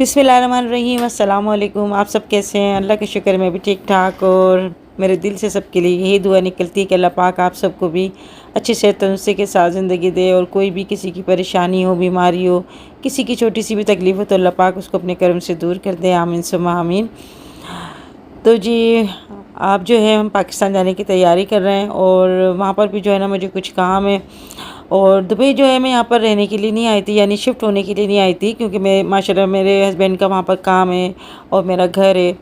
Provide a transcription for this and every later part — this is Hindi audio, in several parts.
बिस्मिल्लाहिर्रहमानिर्रहीम अस्सलाम वालेकुम। आप सब कैसे हैं? अल्लाह का शुक्र मैं भी ठीक ठाक। और मेरे दिल से सबके लिए यही दुआ निकलती है कि अल्लाह पाक आप सबको भी अच्छी सेहत तंदुरुस्ती के साथ ज़िंदगी दे। और कोई भी किसी की परेशानी हो, बीमारी हो, किसी की छोटी सी भी तकलीफ़ हो तो अल्लाह पाक उसको अपने करम से दूर कर दे। आमीन सुम्मा आमीन। तो जी, आप जो है हम पाकिस्तान जाने की तैयारी कर रहे हैं और वहाँ पर भी जो है ना मुझे कुछ काम है। और दुबई जो है मैं यहाँ पर रहने के लिए नहीं आई थी, यानी शिफ्ट होने के लिए नहीं आई थी, क्योंकि मैं माशाल्लाह मेरे हस्बैंड का वहाँ पर काम है और मेरा घर है।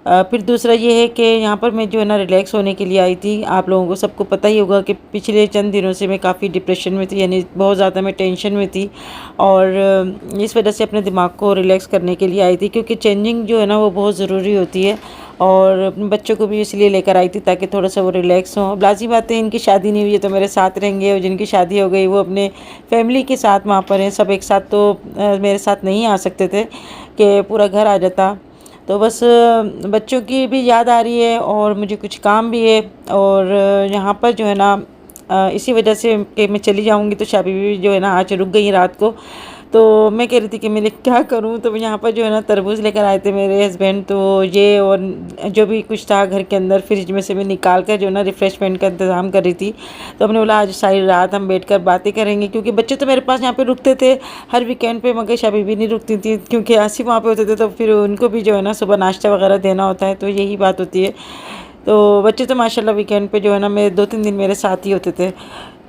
फिर दूसरा ये है कि यहाँ पर मैं जो है ना रिलैक्स होने के लिए आई थी। आप लोगों को सबको पता ही होगा कि पिछले चंद दिनों से मैं काफ़ी डिप्रेशन में थी, यानी बहुत ज़्यादा मैं टेंशन में थी। और इस वजह से अपने दिमाग को रिलैक्स करने के लिए आई थी, क्योंकि चेंजिंग जो है ना वो बहुत ज़रूरी होती है। और अपने बच्चों को भी इसलिए लेकर आई थी ताकि थोड़ा सा वो रिलैक्स हों। लाज़ी बात है, इनकी शादी नहीं हुई है तो मेरे साथ रहेंगे, और जिनकी शादी हो गई वो अपने फैमिली के साथ वहाँ पर हैं। सब एक साथ तो मेरे साथ नहीं आ सकते थे कि पूरा घर आ जाता। तो बस बच्चों की भी याद आ रही है और मुझे कुछ काम भी है। और यहाँ पर जो है ना इसी वजह से कि मैं चली जाऊँगी तो शाबी भी जो है ना आज रुक गई रात को। तो मैं कह रही थी कि मैं क्या करूँ, तो यहाँ पर जो है ना तरबूज लेकर आए थे मेरे हस्बैंड। तो ये और जो भी कुछ था घर के अंदर फ्रिज में से मैं निकाल कर जो है ना रिफ़्रेशमेंट का इंतज़ाम कर रही थी। तो हमने बोला आज सारी रात हम बैठ कर बातें करेंगे, क्योंकि बच्चे तो मेरे पास यहाँ पे रुकते थे हर वीकेंड पे, मगर शाबी भी नहीं रुकती थी क्योंकि आसिफ वहाँ पे होते थे। तो फिर उनको भी जो है ना सुबह नाश्ता वगैरह देना होता है, तो यही बात होती है। तो बच्चे तो माशाल्लाह वीकेंड पे जो है ना मेरे 2-3 दिन मेरे साथ ही होते थे।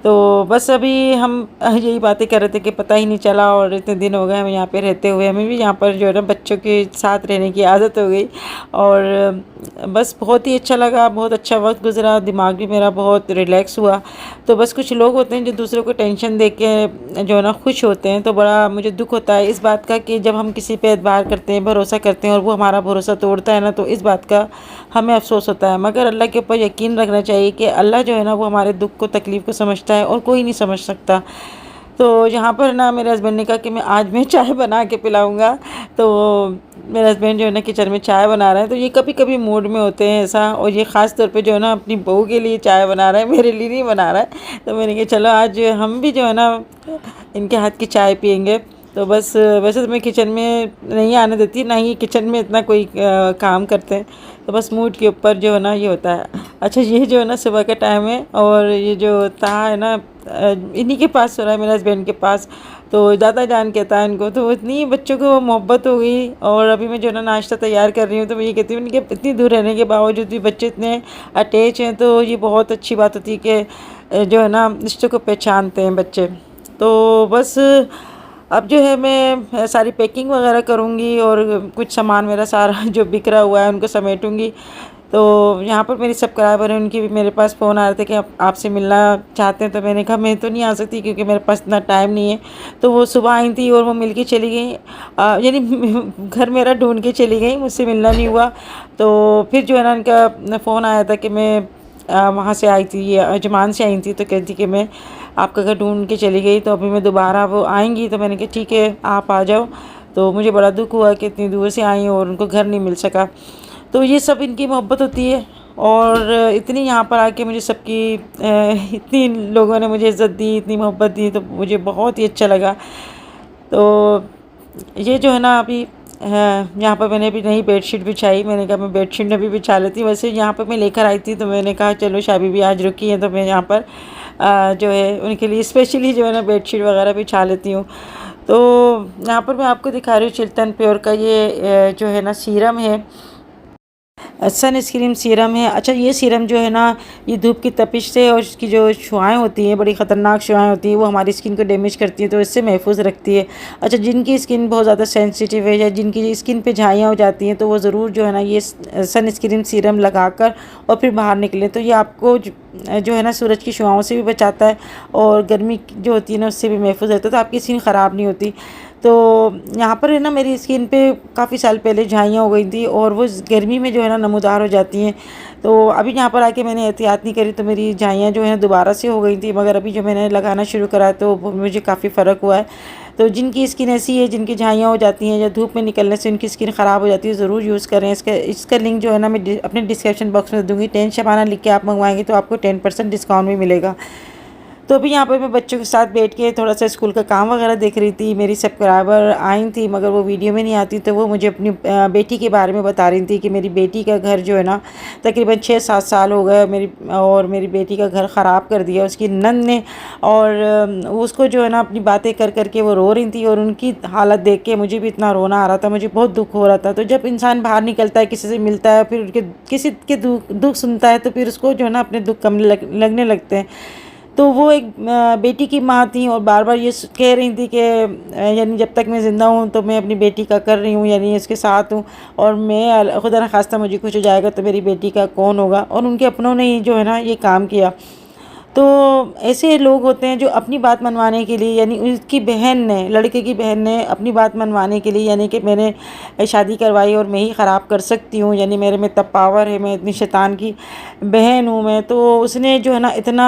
तो बस अभी हम यही बातें कर रहे थे कि पता ही नहीं चला, और इतने दिन हो गए हमें यहाँ पे रहते हुए, हमें भी यहाँ पर जो है ना बच्चों के साथ रहने की आदत हो गई। और बस बहुत ही अच्छा लगा, बहुत अच्छा वक्त गुजरा, दिमाग भी मेरा बहुत रिलैक्स हुआ। तो बस कुछ लोग होते हैं जो दूसरों को टेंशन दे के जो है ना खुश होते हैं, तो बड़ा मुझे दुख होता है इस बात का कि जब हम किसी पे एतबार करते हैं, भरोसा करते हैं और वो हमारा भरोसा तोड़ता है ना, तो इस बात का हमें अफसोस होता है। मगर अल्लाह के ऊपर यकीन रखना चाहिए कि अल्लाह जो है ना वो हमारे दुख को, तकलीफ़ को समझता है और कोई नहीं समझ सकता। तो यहाँ पर ना मेरे हस्बैंड ने कहा कि आज मैं चाय बना के पिलाऊंगा। तो मेरे हस्बैंड जो है ना किचन में चाय बना रहे हैं। तो ये कभी कभी मूड में होते हैं ऐसा, और ये ख़ास तौर पे जो है ना अपनी बहू के लिए चाय बना रहा है, मेरे लिए नहीं बना रहा है। तो मैंने कहा चलो आज हम भी जो है ना इनके हाथ की चाय पियेंगे। तो बस वैसे तो मैं किचन में नहीं आने देती, ना ही किचन में इतना कोई काम करते हैं। तो बस मूड के ऊपर जो है ना ये होता है। अच्छा, ये जो है ना सुबह का टाइम है और ये जो ता है ना इन्हीं के पास सो रहा है, मेरे हस्बैंड के पास। तो दादा जान कहता है इनको। तो इतनी बच्चों को मोहब्बत हो गई। और अभी मैं जो है ना नाश्ता तैयार कर रही हूँ, तो मैं ये कहती हूँ कि इतनी दूर रहने के बावजूद भी बच्चे इतने अटैच हैं, तो ये बहुत अच्छी बात होती है कि जो है ना रिश्तों को पहचानते हैं बच्चे। तो बस अब जो है मैं सारी पैकिंग वगैरह करूँगी और कुछ सामान मेरा सारा जो बिखरा हुआ है उनको समेटूँगी। तो यहाँ पर मेरी सब्सक्राइबर हैं, उनकी भी मेरे पास फ़ोन आ रहे थे कि आपसे मिलना चाहते हैं। तो मैंने कहा मैं तो नहीं आ सकती क्योंकि मेरे पास इतना टाइम नहीं है। तो वो सुबह आई थी और वो मिल के चली गई, यानी घर मेरा ढूंढ के चली गई, मुझसे मिलना नहीं हुआ। तो फिर जो है ना उनका फ़ोन आया था कि मैं वहाँ से आई थी, ये अजमान से आई थी। तो कहती कि मैं आपका घर ढूंढ के चली गई, तो अभी मैं दोबारा वो आएंगी। तो मैंने कहा ठीक है आप आ जाओ। तो मुझे बड़ा दुख हुआ कि इतनी दूर से आई और उनको घर नहीं मिल सका। तो ये सब इनकी मोहब्बत होती है। और इतनी यहाँ पर आके मुझे सबकी इतनी लोगों ने मुझे इज़्ज़त दी, इतनी मोहब्बत दी, तो मुझे बहुत ही अच्छा लगा। तो ये जो है ना अभी यहाँ पर मैंने अभी नई बेडशीट बिछाई। मैंने कहा मैं बेडशीट अभी बिछा लेती हूँ। वैसे यहाँ पर मैं लेकर आई थी, तो मैंने कहा चलो शाबी भी आज रुकी है तो मैं यहाँ पर जो है उनके लिए स्पेशली जो है ना बेडशीट वगैरह बिछा लेती हूँ। तो यहाँ पर मैं आपको दिखा रही हूँ चिल्तन प्योर का ये जो है ना सीरम है, सन स्क्रीन सीरम है। अच्छा, ये सीरम जो है ना ये धूप की तपिश से और इसकी जो शुआएँ होती हैं, बड़ी ख़तरनाक शुआएँ होती हैं, वो हमारी स्किन को डैमेज करती हैं, तो इससे महफूज रखती है। अच्छा, जिनकी स्किन बहुत ज़्यादा सेंसिटिव है या जिनकी स्किन पे झाइयाँ हो जाती हैं, तो वो ज़रूर जो है ना ये सन स्क्रीन सीरम लगाकर और फिर बाहर निकलें। तो ये आपको जो है ना सूरज की शुआओं से भी बचाता है और गर्मी जो होती है ना उससे भी महफूज रहता है, तो आपकी स्किन ख़राब नहीं होती। तो यहाँ पर है ना मेरी स्किन पे काफ़ी साल पहले झाइयाँ हो गई थी और वो गर्मी में जो है ना नमूदार हो जाती हैं। तो अभी यहाँ पर आके मैंने एहतियात नहीं करी, तो मेरी झाइयाँ जो है दोबारा से हो गई थी। मगर अभी जो मैंने लगाना शुरू करा तो मुझे काफ़ी फ़र्क हुआ है। तो जिनकी स्किन ऐसी है, जिनकी झाइयाँ हो जाती हैं या धूप में निकलने से उनकी स्किन ख़राब हो जाती है, ज़रूर यूज़ करें। इसका लिंक जो है ना मैं अपने डिस्क्रिप्शन बॉक्स में दूँगी। 10 शबाना लिख के आप मंगवाएंगे तो आपको 10% डिस्काउंट भी मिलेगा। तो अभी यहाँ पर मैं बच्चों के साथ बैठ के थोड़ा सा स्कूल का काम वगैरह देख रही थी। मेरी सब्सक्राइबर आई थी मगर वो वीडियो में नहीं आती, तो वो मुझे अपनी बेटी के बारे में बता रही थी कि मेरी बेटी का घर जो है ना तकरीबन 6-7 साल हो गए मेरी बेटी का घर ख़राब कर दिया उसकी नंद ने। और उसको जो है ना अपनी बातें कर कर के वो रो रही थी और उनकी हालत देख के मुझे भी इतना रोना आ रहा था, मुझे बहुत दुख हो रहा था। तो जब इंसान बाहर निकलता है, किसी से मिलता है, फिर उनके किसी के दुख सुनता है, तो फिर उसको जो है ना अपने दुख कम लगने लगते हैं। तो वो एक बेटी की माँ थी और बार बार ये कह रही थी कि यानी जब तक मैं ज़िंदा हूँ तो मैं अपनी बेटी का कर रही हूँ, यानी इसके साथ हूँ, और मैं खुदा न खास्ता मुझे कुछ हो जाएगा तो मेरी बेटी का कौन होगा। और उनके अपनों ने ही जो है ना ये काम किया। तो ऐसे लोग होते हैं जो अपनी बात मनवाने के लिए, यानी उसकी बहन ने, लड़के की बहन ने अपनी बात मनवाने के लिए, यानी कि मैंने शादी करवाई और मैं ही ख़राब कर सकती हूँ, यानी मेरे में तब पावर है, मैं इतनी शैतान की बहन हूँ मैं, तो उसने जो है ना इतना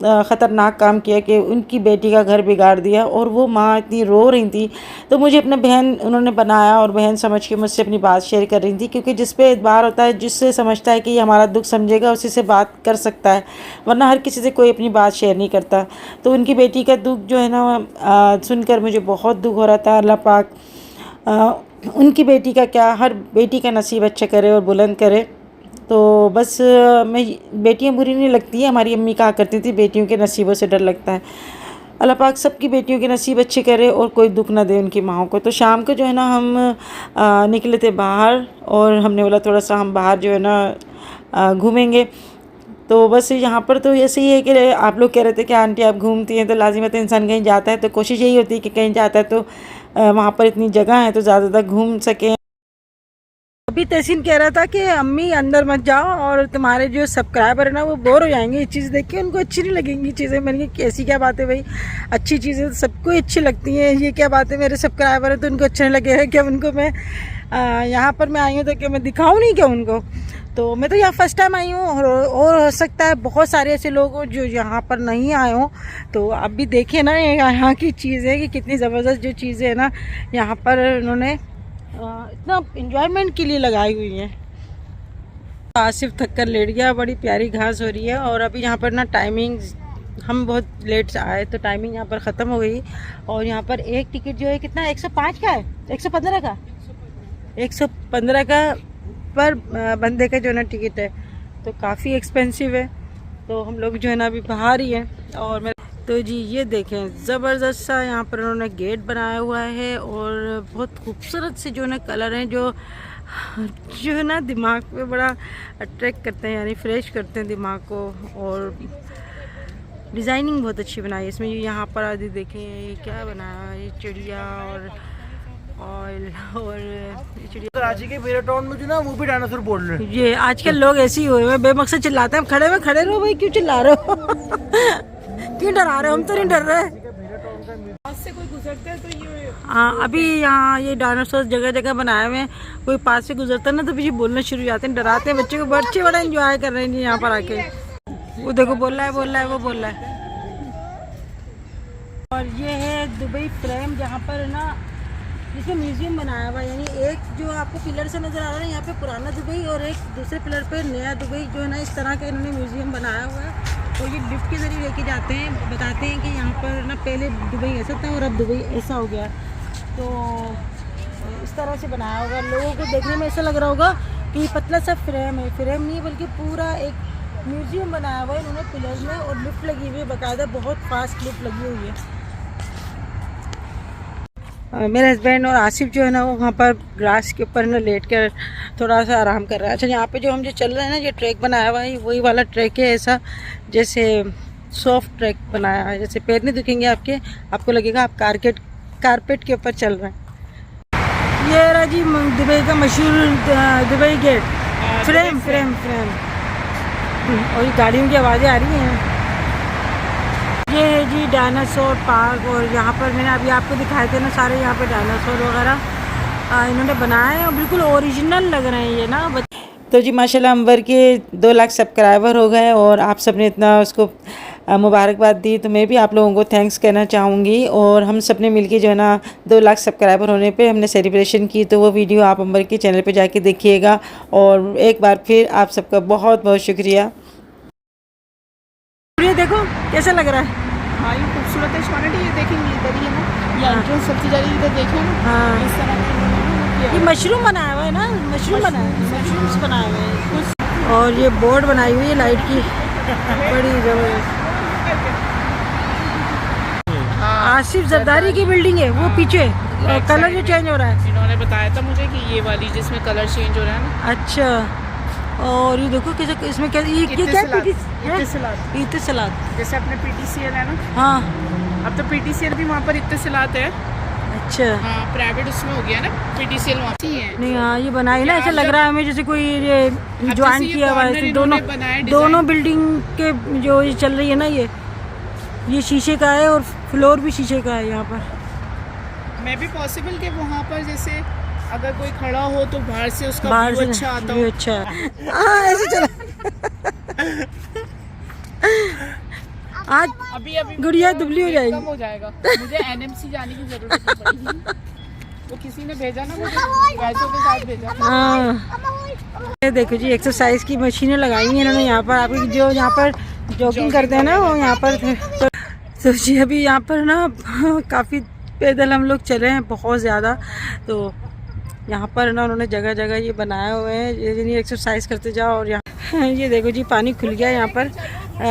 ख़तरनाक काम किया कि उनकी बेटी का घर बिगाड़ दिया। और वो माँ इतनी रो रही थी, तो मुझे अपना बहन उन्होंने बनाया और बहन समझ के मुझसे अपनी बात शेयर कर रही थी, क्योंकि जिस पे एतबार होता है, जिससे समझता है कि ये हमारा दुख समझेगा, उसी से बात कर सकता है, वरना हर किसी से कोई अपनी बात शेयर नहीं करता। तो उनकी बेटी का दुख जो है ना सुनकर मुझे बहुत दुख हो रहा था। अल्लाह पाक उनकी बेटी का क्या, हर बेटी का नसीब अच्छा करे और बुलंद करे। तो बस मैं, बेटियां बुरी नहीं लगती है, हमारी अम्मी कहा करती थी बेटियों के नसीबों से डर लगता है। अल्लाह पाक सबकी बेटियों के नसीब अच्छे करे और कोई दुख ना दे उनकी माँओं को। तो शाम को जो है ना हम निकले थे बाहर और हमने बोला थोड़ा सा हम बाहर जो है ना घूमेंगे। तो बस यहाँ पर तो ऐसे ही है कि आप लोग कह रहे थे कि आंटी आप घूमती हैं, तो लाजिमत इंसान कहीं जाता है तो कोशिश यही होती है कि कहीं जाता है तो वहाँ पर इतनी जगह है तो ज़्यादा घूम सकें। अभी तहसीन कह रहा था कि अम्मी अंदर मत जाओ और तुम्हारे जो सब्सक्राइबर है ना वो बोर हो जाएंगे ये चीज़ देख के, उनको अच्छी नहीं लगेंगी चीज़ें। मैंने कहा कैसी क्या बात है भाई, अच्छी चीज़ें तो सबको अच्छी लगती हैं, ये क्या बात है, मेरे सब्सक्राइबर है तो उनको अच्छा नहीं लगेगा क्या? उनको मैं यहाँ पर मैं आई हूँ तो क्या मैं दिखाऊँ नहीं क्या उनको? तो मैं तो यहाँ फर्स्ट टाइम आई हूँ और हो सकता है बहुत सारे ऐसे लोग हो जो यहाँ पर नहीं आए हों। तो आप भी देखें ना यहाँ की चीज़ें कि कितनी ज़बरदस्त जो चीज़ें हैं ना यहाँ पर उन्होंने इतना इंजॉयमेंट के लिए लगाई हुई है। आसिफ थक कर लेट गया, बड़ी प्यारी घास हो रही है। और अभी यहाँ पर ना टाइमिंग, हम बहुत लेट से आए तो टाइमिंग यहाँ पर ख़त्म हो गई। और यहाँ पर एक टिकट जो है कितना 105 का है, 115 का, 115 का पर बंदे का जो है ना टिकट है, तो काफ़ी एक्सपेंसिव है। तो हम लोग जो है ना अभी बाहर ही हैं। और मैं तो जी ये देखें ज़बरदस्त सा यहाँ पर उन्होंने गेट बनाया हुआ है और बहुत खूबसूरत से जो है ना कलर हैं जो है ना दिमाग पे बड़ा अट्रैक्ट करते हैं, यानी फ्रेश करते हैं दिमाग को। और डिज़ाइनिंग बहुत अच्छी बनाई है इसमें। यहाँ पर आदि देखें ये क्या बनाया है, ये चिड़िया और ऑयल और चिड़िया। कराची के मेरे टाउन में जो ना वो भी डायनासोर बोल रहे हैं। ये आजकल लोग ऐसे ही हुए हैं, बेमकसद चिल्लाते हैं। खड़े रहो भाई, क्यों चिल्ला रहे हो? क्यों डरा रहे हो? हम तो नहीं डर रहे। से कोई गुजरता है तो ये हाँ, अभी यहाँ ये डायनासोर जगह जगह बनाए हुए हैं, कोई पास से गुजरता है ना तो भी ये बोलना शुरू हो जाते हैं, डराते हैं बच्चे को। बच्चे बड़ा एंजॉय कर रहे हैं यहाँ पर आके। वो देखो बोल रहा है वो बोल रहा है। और ये है दुबई फ्रेम, जहाँ पर ना इसमें म्यूजियम बनाया हुआ है, यानी एक जो आपको पिलर से नज़र आ रहा है यहाँ पे पुराना दुबई और एक दूसरे पिलर पे नया दुबई जो है ना इस तरह का इन्होंने म्यूजियम बनाया हुआ है। तो ये लिफ्ट के ज़रिए लेके जाते हैं, बताते हैं कि यहाँ पर ना पहले दुबई ऐसा था और अब दुबई ऐसा हो गया। तो इस तरह से बनाया होगा, लोगों को देखने में ऐसा लग रहा होगा कि पतला सा फ्रेम है, फ्रेम नहीं बल्कि पूरा एक म्यूजियम बनाया हुआ है इन्होंने पिलर में। और लिफ्ट लगी हुई है बाकायदा, बहुत फास्ट लिफ्ट लगी हुई है। मेरे हस्बैंड और आसिफ जो है ना वो वहाँ पर ग्रास के ऊपर ना लेट कर थोड़ा सा आराम कर रहा है। अच्छा, यहाँ पे जो हम जो चल रहे हैं ना, ये ट्रैक बनाया हुआ है, वही वाला ट्रैक है, ऐसा जैसे सॉफ्ट ट्रैक बनाया है, जैसे पैर नहीं दुखेंगे आपके, आपको लगेगा आप कारपेट के ऊपर चल रहे हैं। ये रहा जी दुबई का मशहूर दुबई गेट, फ्रेम। और ये गाड़ियों की आवाज़ें आ रही हैं। ये है जी डायनासोर पार्क। और यहाँ पर मैंने अभी आपको दिखाए थे ना सारे यहाँ पे डायनासोर वगैरह इन्होंने बनाए हैं और बिल्कुल ओरिजिनल लग रहे हैं ये ना। तो जी माशाल्लाह अंबर के 2 लाख सब्सक्राइबर हो गए और आप सब ने इतना उसको मुबारकबाद दी, तो मैं भी आप लोगों को थैंक्स कहना चाहूँगी। और हम सब ने मिल के जो है ना 2 लाख सब्सक्राइबर होने पे हमने सेलिब्रेशन की, तो वो वीडियो आप अंबर के चैनल पे जाके देखिएगा। और एक बार फिर आप सबका बहुत बहुत शुक्रिया। ये देखो कैसा लग रहा है। हाँ ये खूबसूरत है शॉनेट। ये देखेंगे इधर ही है ना, ये एंट्रेंस चलती जा रही है, इधर देखें ना हाँ इस तरह का इन्होंने ना वो किया ये है। मशरूम बनाया हुआ है ना, मशरूम बनाया है, मशरूम्स बनाए हुए हैं कुछ। और ये बोर्ड बनाई हुई है लाइट की, बड़ी जबरदस्त। आसिफ जरदारी की बिल्डिंग है वो पीछे, और कलर जो चेंज हो रहा है। इन्होंने बताया था मुझे कि ये वाली जिसमें कलर चेंज हो रहा है ना। अच्छा, और ये देखो कैसे इसमें क्या ये क्या इत्तिसलात। इत्तिसलात। जैसे अपने PTCL है ना, हाँ अब तो PTCL भी वहाँ पर इत्तिसलात है। अच्छा हाँ प्राइवेट उसमें हो गया ना, PTCL वहाँ से ही है। नहीं हाँ ये बनाई ना, ऐसा लग रहा है हमें जैसे कोई ये अब ज्वाइन जैसे ये किया हुआ है। corner दोनों इन्होंने बनाया दोनों design। बिल्डिंग के जो ये चल रही है ना, ये शीशे का है और फ्लोर भी शीशे का है यहाँ पर। मैं भी पॉसिबल कि वहाँ पर जैसे अगर कोई खड़ा हो तो बाहर से उसका बाहर व्यू से अच्छा आता व्यू हो। अच्छा है। हाँ ऐसे चला आज अभी गुड़िया दुबली हो जाएगी। कम हो जाएगा। मुझे NMC जाने की जरूरत नहीं पड़ेगी। वो किसी ने भेजा ना मुझे, पैसों के साथ भेजा। हाँ ये देखो जी, एक्सरसाइज की मशीनें लगाई हैं इन्होंने यहाँ पर। आपकी जो यहाँ पर जॉगिंग करते हैं ना वो यहाँ पर थे। तो जी अभी यहाँ पर ना काफ़ी पैदल हम लोग चले हैं, बहुत ज़्यादा। तो यहाँ पर ना उन्होंने जगह जगह ये बनाए हुए हैं, ये एक्सरसाइज करते जाओ। और यहाँ ये देखो जी पानी खुल गया यहाँ पर,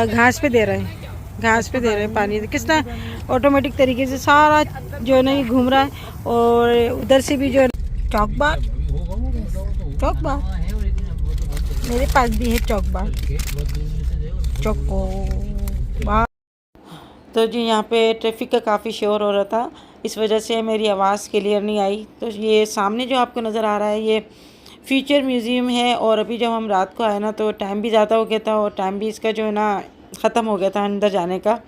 घास पे दे रहे हैं, घास पे दे रहे हैं पानी। किस तरह ऑटोमेटिक तरीके से सारा जो है ना ये घूम रहा है। और उधर से भी जो है चौक बार मेरे पास भी है चौक बार। तो जी यहाँ पे ट्रैफिक का काफ़ी शोर हो रहा था, इस वजह से मेरी आवाज़ क्लियर नहीं आई। तो ये सामने जो आपको नज़र आ रहा है ये फ्यूचर म्यूज़ियम है। और अभी जब हम रात को आए ना तो टाइम भी ज़्यादा हो गया था, और टाइम भी इसका जो है ना ख़त्म हो गया था अंदर जाने का।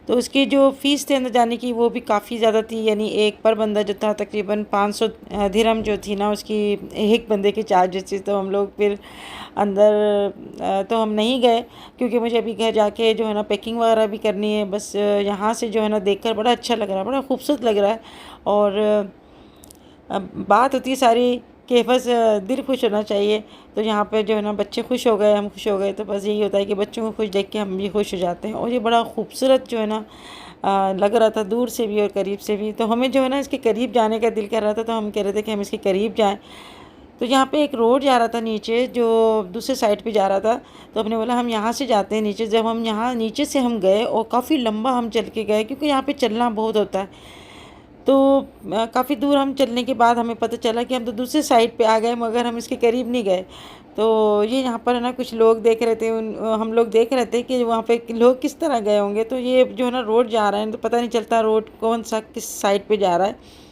तो उसकी जो फ़ीस थी अंदर जाने की वो भी काफ़ी ज़्यादा थी, यानी एक पर बंदा जो था तकरीबन 500 दिरहम जो थी ना उसकी एक बंदे की चार्जेस थी। तो हम लोग फिर अंदर तो हम नहीं गए, क्योंकि मुझे अभी घर जाके जो है ना पैकिंग वगैरह भी करनी है। बस यहाँ से जो है ना देखकर बड़ा अच्छा लग रहा है, बड़ा खूबसूरत लग रहा है। और बात होती है सारी कि बस दिल खुश होना चाहिए। तो यहाँ पे जो है ना बच्चे खुश हो गए, हम खुश हो गए। तो बस यही होता है कि बच्चों को खुश देख के हम भी खुश हो जाते हैं। और ये बड़ा खूबसूरत जो है ना लग रहा था दूर से भी और करीब से भी। तो हमें जो है ना इसके करीब जाने का दिल कर रहा था, तो हम कह रहे थे कि हम इसके करीब जाएं। तो यहाँ पे एक रोड जा रहा था नीचे जो दूसरे साइड पे जा रहा था। तो हमने बोला हम यहाँ से जाते हैं नीचे। जब हम यहाँ नीचे से हम गए और काफ़ी लंबा हम चल के गए, क्योंकि यहाँ पे चलना बहुत होता है। तो काफ़ी दूर हम चलने के बाद हमें पता चला कि हम तो दूसरे साइड पे आ गए, मगर हम इसके करीब नहीं गए। तो ये यहाँ पर है ना कुछ लोग देख रहे थे, हम लोग देख रहे थे कि वहाँ पे लोग किस तरह गए होंगे। तो ये जो है ना रोड जा रहा है तो पता नहीं चलता रोड कौन सा किस साइड पे जा रहा है।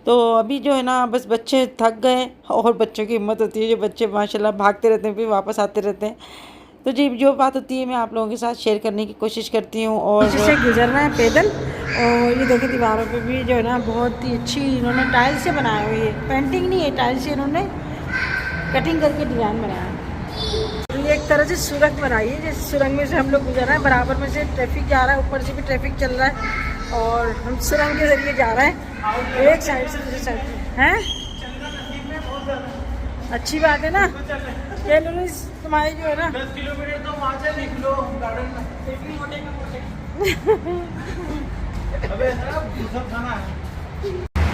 तो अभी जो है ना बस बच्चे थक गए, और बच्चों की हिम्मत होती है, जो बच्चे माशाल्लाह भागते रहते हैं फिर वापस आते रहते हैं। तो जी जो बात होती है मैं आप लोगों के साथ शेयर करने की कोशिश करती हूँ। और जिससे गुजरना है पैदल। और ये देखिए दीवारों पे भी जो है ना बहुत ही अच्छी इन्होंने टाइल्स से बनाई हुई है, पेंटिंग नहीं है, टाइल्स से इन्होंने कटिंग करके डिज़ाइन बनाया है। तो ये एक तरह से सुरंग बनाई है, जैसे सुरंग में से हम लोग गुजर रहे हैं, बराबर में से ट्रैफिक जा रहा है, ऊपर से भी ट्रैफिक चल रहा है, और हम सुरंग के ज़रिए जा रहे हैं एक साइड से दूसरी साइड हैं। अच्छी बात है ना। ये तुम्हारी जो है ना 10 किलोमीटर तो वहाँ से लिख लो गार्डन में। अबे सब खाना है।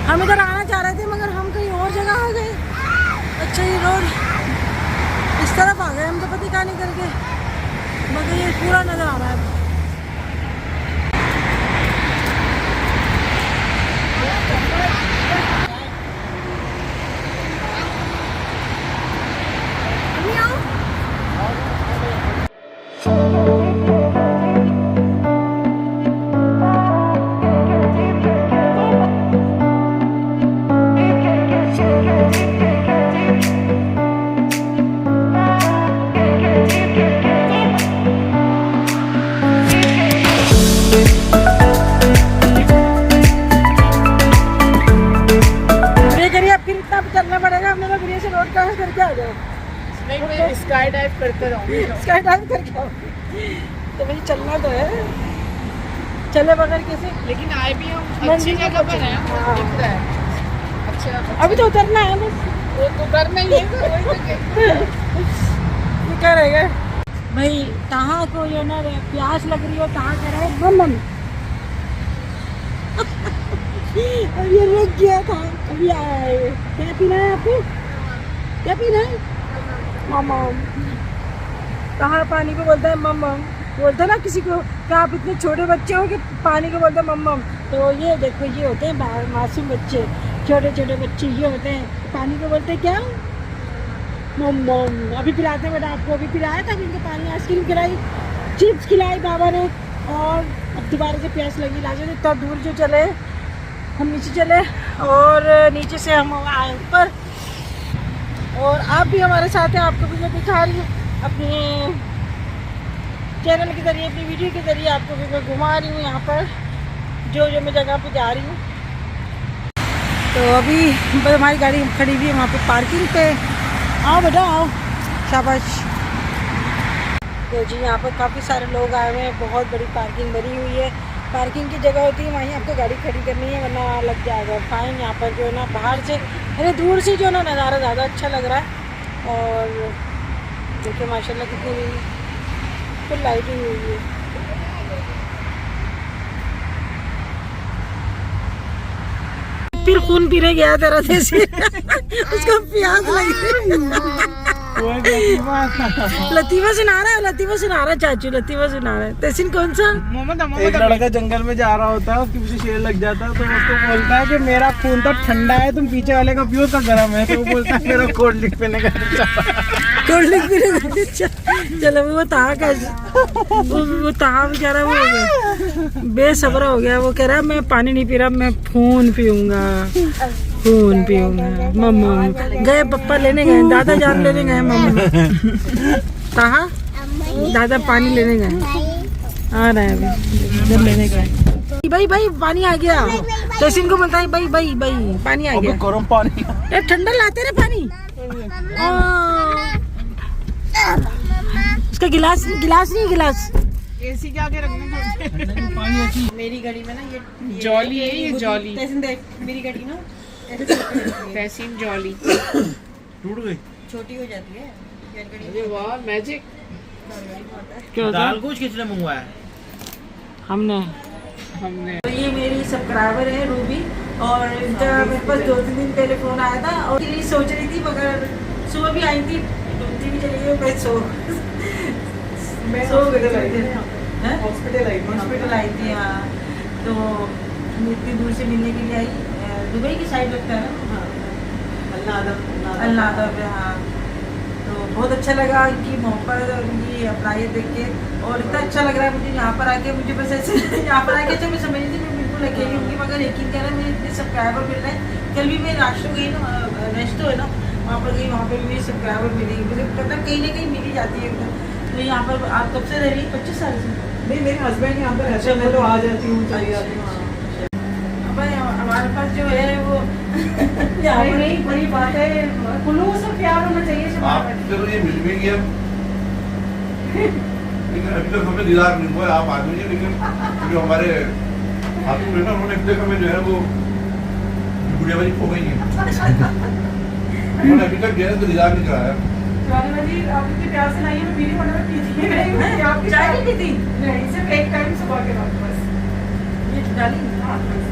हम इधर आना चाह रहे थे मगर हम कहीं और जगह आ गए। अच्छा ये रोड इस तरफ आ गए हम, तो पता नहीं करके, मगर ये पूरा नज़र आ रहा है। चलना पड़ेगा, हमने तो गुड़िया से रोड क्रॉस करके आ जाओ। नहीं मैं स्काई डाइव करते रहूँगी। स्काई डाइव करके आओ, तो भाई चलना तो है, चले बगैर कैसे। लेकिन आए भी हम अच्छी जगह पर हैं, दिख रहा है। अच्छा अभी तो उतरना है बस, वो तो उतरना ही है। ये क्या रहेगा भाई, कहाँ को जो ना प्यास लग रही हो, कहाँ कह रहे हैं मम्म अब ये रुक गया था, अभी आया है। क्या पीना है आपको? क्या पीना है? मम। कहाँ पानी को बोलता है मम? बोलते हैं ना किसी को क्या आप इतने छोटे बच्चे हो कि पानी को बोलते हैं मम। तो ये देखो, ये होते हैं मासूम बच्चे, छोटे छोटे बच्चे ये होते हैं, पानी को बोलते हैं क्या? मम। अभी पिलाते हैं बेटा आपको, अभी पिलाया था, अभी इनको पानी आइसक्रीम खिलाई, चिप्स खिलाई बाबा ने, और अब दोबारा से प्यास लगी। लाजो इतना दूर जो चले, हम नीचे चले और नीचे से हम आए ऊपर, और आप भी हमारे साथ हैं। आपको भी मैं दिखा रही हूँ अपने चैनल के ज़रिए, अपनी वीडियो के ज़रिए आपको भी मैं घुमा रही हूँ यहाँ पर जो जो मैं जगह पे जा रही हूँ। तो अभी बस हमारी गाड़ी खड़ी हुई है वहाँ पे पार्किंग पे। आओ बेटा आओ, शाबाश। तो जी यहाँ पर काफ़ी सारे लोग आए हुए हैं, बहुत बड़ी पार्किंग बनी हुई है। पार्किंग की जगह होती है वहीं आपको गाड़ी खड़ी करनी है, वरना लग जाएगा फाइन। यहाँ पर जो है ना बाहर से, अरे दूर से जो है ना नज़ारा ज़्यादा अच्छा लग रहा है। और देखिए माशाल्लाह कितनी फुल लाइटिंग हुई है। फिर खून पीने गया तेरा से उसको प्यास लगी। लतीफ़ा सुना रहा है, लतीफ़ा सुना रहा है चाचू, लतीफ़ा सुना रहा है। तहसीन कौन सा? एक लड़का जंगल में जा रहा होता है, उसके पीछे शेर लग जाता है, तो उसको बोलता है कि मेरा खून तो ठंडा है, तुम पीछे वाले का पियो तो गर्म है। तो वो बोलता है मेरा कोल्ड ड्रिंक पीने का कोल्ड ड्रिंक पीने का। चलो वो तहा का, वो तहा बेचारा वो हो गया, बेसब्र हो गया। वो कह रहा है मैं पानी नहीं पी रहा, मैं खून पीऊंगा, खून पीऊंगा। मम्मा गए, पप्पा लेने गए, दादा जान लेने गए, मम्मा कहा दादा पानी लेने गए, आ रहा है अभी जब लेने गए। भाई भाई पानी आ गया। तहसीन को बोलता है भाई भाई भाई पानी आ गया, गर्म पानी। ठंडा लाते रहे पानी। उसका गिलास, गिलास नहीं, गिलास एसी के आगे रखना। मेरी गाड़ी में ना ये जॉली है, ये जॉली। तहसीन देख, मेरी गाड़ी ना तहसीन जॉली टूट गई, छोटी हो जाती है। अरे वाह मैजिक। क्या होता दाल कुछ किसने मंगवाया? हमने तो ये मेरी सब्सक्राइबर है रूबी, और इनका मेरे पास 2-3 दिन पहले फोन आया था, और ये सोच रही थी, मगर सुबह भी आई थी, ढूंढती भी चली गई, मैं सो हॉस्पिटल आई थी। हाँ, तो इतनी दूर से मिलने के लिए आई, दुबई की साइड लगता है ना, अल्लाह। हाँ, तो बहुत अच्छा लगा इनकी मोहब्बत और इनकी अप्लाइयत देख के, और इतना अच्छा लग रहा है मुझे यहाँ पर आके। मुझे बस ऐसे यहाँ पर आके अच्छा मैं समझ नहीं थी मैं बिल्कुल अकेली होंगी, मगर यकीन कह रहा है मुझे इतने सब्सक्राइबर मिल रहे हैं। कल भी मैं राष्ट्र गई ना, रेस्टो है ना, वहाँ पर गई, वहाँ पर भी मेरी सब्सक्राइबर मिली, मुझे पता कहीं ना कहीं मिल ही जाती है एकदम। तो यहाँ पर आप कब से रह रही? 25 साल से? नहीं, मेरे हस्बैंड यहाँ पर रहते हैं, मैं तो आ जाती हूँ, चली जाती हूँ। हमारे पास जो है वो नहीं, बड़ी बात है, खुलूस और प्यार होना चाहिए। आपसे तो ये मिल भी गया, लेकिन अभी तक हमें दीदार नहीं हुआ। आप आदमी हैं, लेकिन जो हमारे हाथों में ना, उन्होंने अभी तक हमें जो है वो गुड़ियाबाजी खो गई है। उन्होंने अभी तक जो है तो दीदार नहीं कराया। जी आप इतने प्यार से लाइए, मैं पीने वाला में पीती नहीं, आपकी चाय नहीं पीती? नहीं, सिर्फ एक टाइम सुबह के बाद बस। ये डाली, हाँ, बस।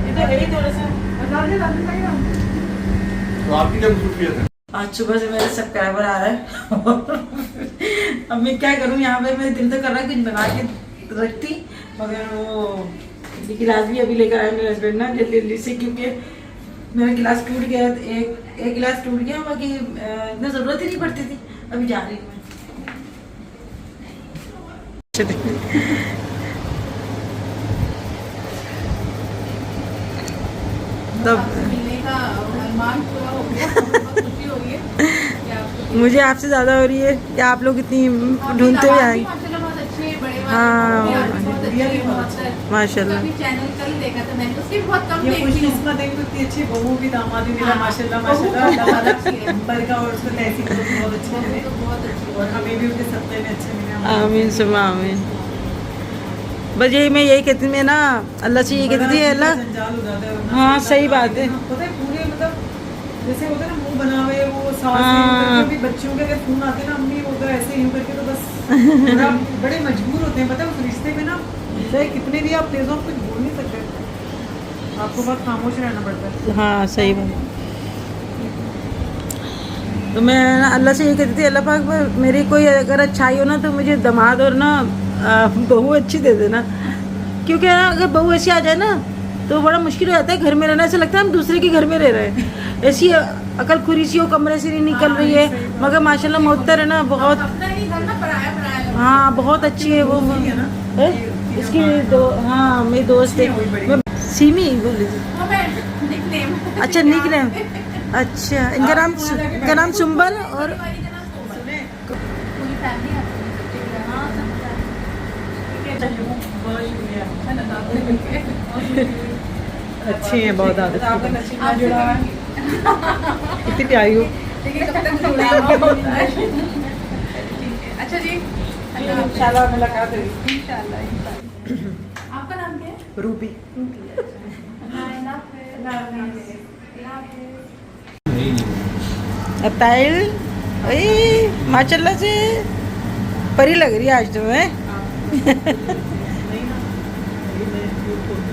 ये तो है ही थोड़ा सा। डाल चाहिए ना। तो आपकी क्या मसरूफियत है? आज सुबह से मेरे सब्सक्राइबर आ रहा है। अब मैं क्या करूँ, यहाँ पे मेरे दिल तो कर रहा है कुछ बना के रखती, मगर वो गिलास भी अभी लेकर आए मेरे हस्बैंड ना जल्दी जल्दी से, क्योंकि मेरा गिलास टूट गया। एक गिलास टूट गया, बाकी इतना ज़रूरत ही नहीं पड़ती थी। अभी जा रही हूँ तब मिलने का अरमान पूरा हो गया, बहुत खुशी हो रही है कि आपको मुझे आपसे ज़्यादा हो रही है कि आप लोग इतनी ढूंढते हुए आए। माशाल्लाह बहुत अच्छे बड़े वाले, हाँ, बहुत अच्छे, बहुत माशाल्लाह। अभी चैनल कल देखा था मैंने, उसकी बहुत कम ये देखी हूँ। खुशकिस्मत है, इतनी अच्छी बहू भी दामाद भी मिला, हाँ, माशाल्लाह बहू माशाल्लाह। बहुत अच्छी है। बरका और उसको तहसीन को भी बहुत अच्छे मिले, तो बहुत अच्छी और हमें भी उनके सत्ते में अच्छे मिले। आमीन सुबह आमीन। बस यही मैं यही कहती, मैं ना अल्लाह से यही कहती थी, अल्लाह। जंजाल हो जाता है, वरना हाँ, से सही बात है। पता है पूरे मतलब जैसे होता है ना मुंह बना हुए वो सास हाँ। भी बच्चों के अगर फोन आते हैं ना, अम्मी वो तो ऐसे यूं करके, तो बस बड़े मजबूर होते हैं। पता है उस रिश्ते में ना, चाहे कितने भी आप तेज हो, आप कुछ बोल नहीं सकते। आपको बहुत खामोश रहना पड़ता है। हाँ सही बात। तो मैं ना अल्लाह से ये कहती थी, अल्लाह पाक मेरी कोई अगर अच्छाई हो ना तो मुझे दामाद और ना बहू अच्छी दे देना, क्योंकि ना अगर बहू ऐसी आ जाए ना तो बड़ा मुश्किल हो जाता है घर में रहना। ऐसा लगता है हम दूसरे के घर में रह रहे हैं। ऐसी अकलखुरी सी हो, कमरे से नहीं निकल रही है, मगर माशाल्लाह मोहतर है ना, बहुत हाँ बहुत अच्छी है वो है? इसकी हाँ मेरी दोस्त है सीमी बोली थी। अच्छा निक नेम, अच्छा इनका नाम सुंबल और अच्छी है बहुत आदत कितनी प्यारी हो। अच्छा जी, इंशाल्लाह मुलाकात होगी। आपका नाम क्या है? रूबी। ताइल माशाल्लाह से परी लग रही है आज तुम्हें।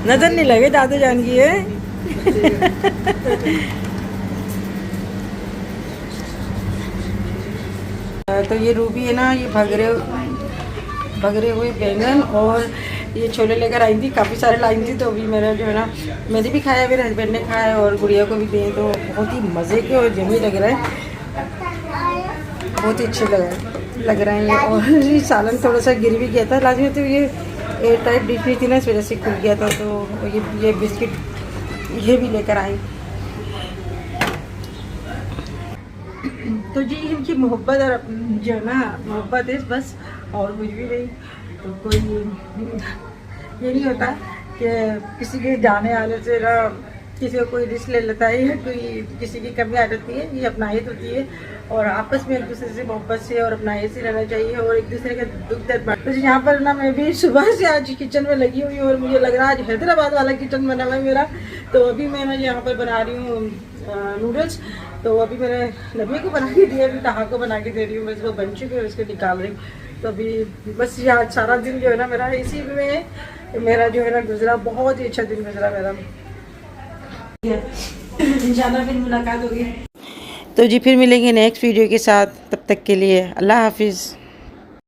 नजर नहीं लगे दादू जान की है। तो ये रूबी है ना, ये भगरे हुए बैंगन और ये छोले लेकर आई थी, काफ़ी सारे लाई थी। तो अभी मेरा जो है ना, मैंने भी खाया, मेरे हस्बैंड ने खाया और गुड़िया को भी दिए। तो बहुत ही मज़े के और जमी लग रहा है, बहुत ही अच्छे लग रहे हैं ये। और ये सालन थोड़ा सा गिर भी गया था लाजमी, तो ये एयर टाइट डिश नहीं थी ना, इस वजह से खुल गया था। तो ये बिस्किट ये भी लेकर आई। तो जी इनकी मोहब्बत और जो है ना मोहब्बत है बस, और कुछ भी नहीं। तो कोई ये नहीं होता कि किसी के जाने आने से ना किसी को कोई रिस्क ले लेता है या कोई किसी की कमी आ जाती है। ये अपनाहित होती है और आपस में एक दूसरे से मोहब्बत से और अपनाहित से रहना चाहिए और एक दूसरे का दुख दर्द बांट। तो यहाँ पर ना मैं भी सुबह से आज किचन में लगी हुई हूँ और मुझे लग रहा है आज हैदराबाद वाला किचन बना हुआ है मेरा। तो अभी मैं यहाँ पर बना रही हूँ नूडल्स। तो अभी मैंने नबी को बना के दिया, अभी तहा को बना के दे रही हूँ। मैं इसको बन चुके हैं, इसको निकाल रही हूँ। तो अभी बस यहाँ सारा दिन जो है ना मेरा इसी में मेरा जो है ना गुजरा, बहुत ही अच्छा दिन गुजरा मेरा। इंशाल्लाह फिर मुलाकात होगी। तो जी फिर मिलेंगे नेक्स्ट वीडियो के साथ, तब तक के लिए अल्लाह हाफिज़।